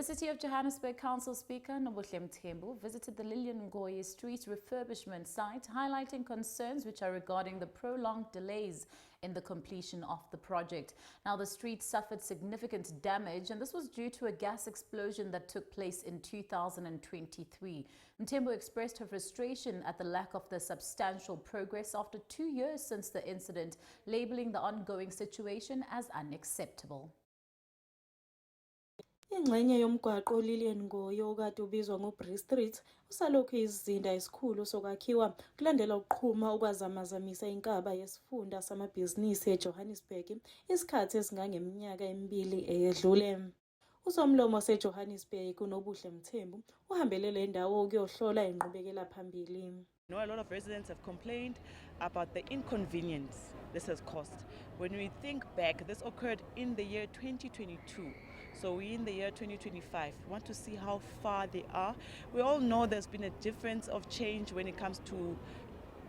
City of Johannesburg Council Speaker Nobuhle Mthembu visited the Lilian Ngoyi Street refurbishment site, highlighting concerns which are regarding the prolonged delays in the completion of the project. Now, the street suffered significant damage, and this was due to a gas explosion that took place in 2023. Mthembu expressed her frustration at the lack of the substantial progress after 2 years since the incident, labeling the ongoing situation as unacceptable. Ingxenye yomgwaqo Lilian Ngoyi okade ubizwa ngoBree Street usalokhu izizinda esikhulu sokwakhiwa kulandela ukuqhuma okwazamazamisa inkaba yesifunda samabhizinisi eJohannesburg isikhathi esingangeminyaka emibili eyedlule. Usomlomo seJohannesburg uNobuhle Mthembu uhambele le ndawo ukuyohlola inqubekela phambili. A lot of residents have complained about the inconvenience this has caused. When we think back, this occurred in the year 2022. So we're in the year 2025. We want to see how far they are. We all know there's been a difference of change when it comes to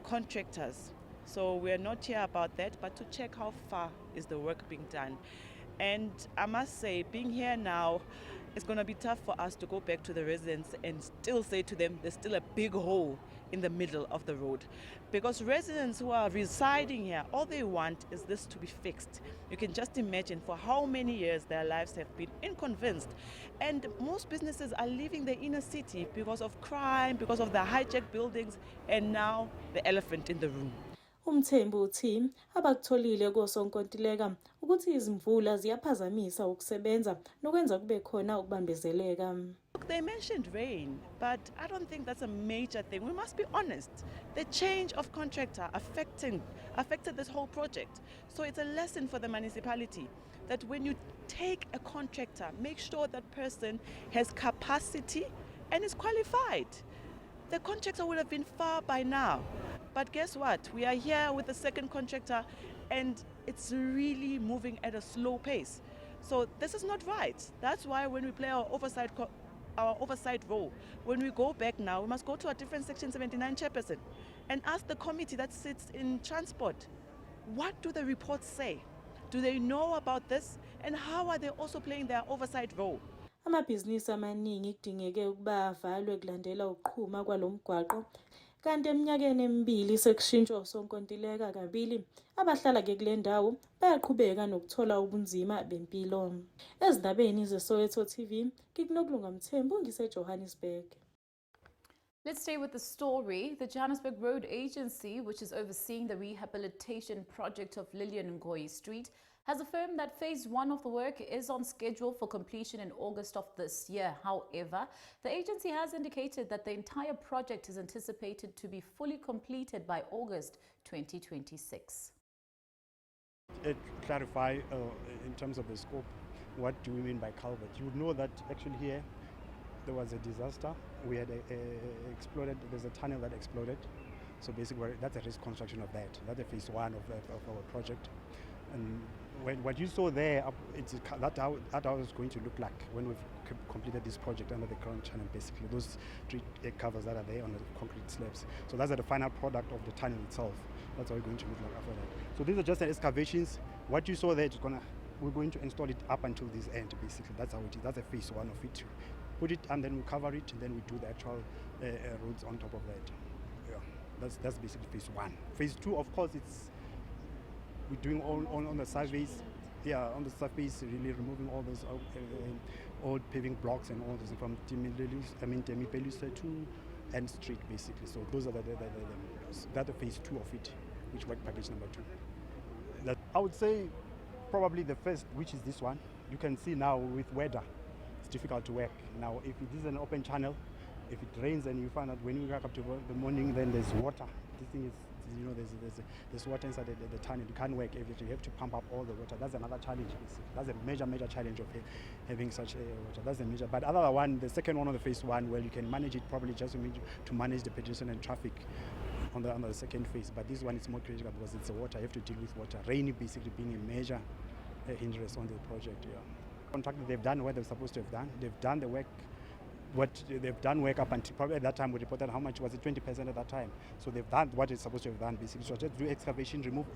contractors. So we're not here about that, but to check how far is the work being done. And I must say, being here now, it's going to be tough for us to go back to the residents and still say to them there's still a big hole in the middle of the road. Because residents who are residing here, all they want is this to be fixed. You can just imagine for how many years their lives have been inconvenienced. And most businesses are leaving the inner city because of crime, because of the hijacked buildings, and now the elephant in the room. Mthembu uthi abakutholile kosonkontileka ukuthi izimvula ziyaphazamisa ukusebenza nokwenza kube khona ukubambezeleka. They mentioned rain, but I don't think that's a major thing. We must be honest. The change of contractor affected this whole project. So it's a lesson for the municipality that when you take a contractor, make sure that person has capacity and is qualified. The contractor would have been far by now. But guess what? We are here with the second contractor and it's really moving at a slow pace. So this is not right. That's why when we play our oversight role, when we go back now, we must go to a different Section 79 chairperson and ask the committee that sits in transport, what do the reports say? Do they know about this? And how are they also playing their oversight role? Amabhizinisi amaningi kudingeke ukuba avalwe kulandela ukuqhuma kwalomgwaqo. Kanti eminyakeni emibili sekushintshwa usonkontileka kabili, abahlala kule ndawo bayaqhubeka nokuthola ubunzima bempilo. Ezindabeni zeSoweto TV, ngikuNobuhle Mthembu ngiseJohannesburg. Let's stay with the story. The Johannesburg Road Agency, which is overseeing the rehabilitation project of Lilian Ngoyi Street, has affirmed that phase 1 of the work is on schedule for completion in August of this year. However, the agency has indicated that the entire project is anticipated to be fully completed by August 2026. Clarify in terms of the scope, what do we mean by culvert? You would know that actually here there was a disaster. We had there's a tunnel that exploded. So basically that's a risk construction of that. That's the phase 1 of our project. And what you saw there, that's how it's going to look like when we've completed this project under the current channel, basically. Those 3 covers that are there on the concrete slabs. So that's the final product of the tunnel itself. That's how it's going to look like after that. So these are just the excavations. What you saw there, we're going to install it up until this end, basically. That's how it is. That's a phase 1 of it. Put it and then we cover it, and then we do the actual roads on top of that. Yeah, that's basically phase 1. Phase 2, of course, we're doing all on the surface. Yeah, on the surface, really removing all those old paving blocks and all this from Mthembu to N Street, basically. So those are that's the phase 2 of it, which work package number 2. That I would say probably the first, which is this one. You can see now with weather, it's difficult to work. Now, if it is an open channel, if it rains and you find out when you wake up to the morning, then there's water. This thing is, there's water inside the tunnel. You can't work everything. You have to pump up all the water. That's another challenge. That's a major challenge of having such water. That's the major. But other one, the second one on the phase 1, well, you can manage it probably just to manage the pedestrian and traffic on the second phase. But this one is more critical because it's the water. You have to deal with water. Rain basically being a major hindrance on the project. Yeah. Contractors, they've done what they're supposed to have done. They've done the work. What they've done work up until probably at that time we reported how much was it, 20% at that time. So they've done what it's supposed to have done basically. So just do excavation, remove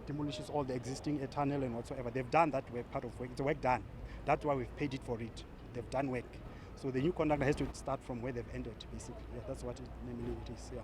demolishes all the existing tunnel and whatsoever. They've done that work, part of work. It's a work done. That's why we've paid it for it. they've done work. So the new contractor has to start from where they've ended, basically. Yeah, that's what it, namely it is, yeah.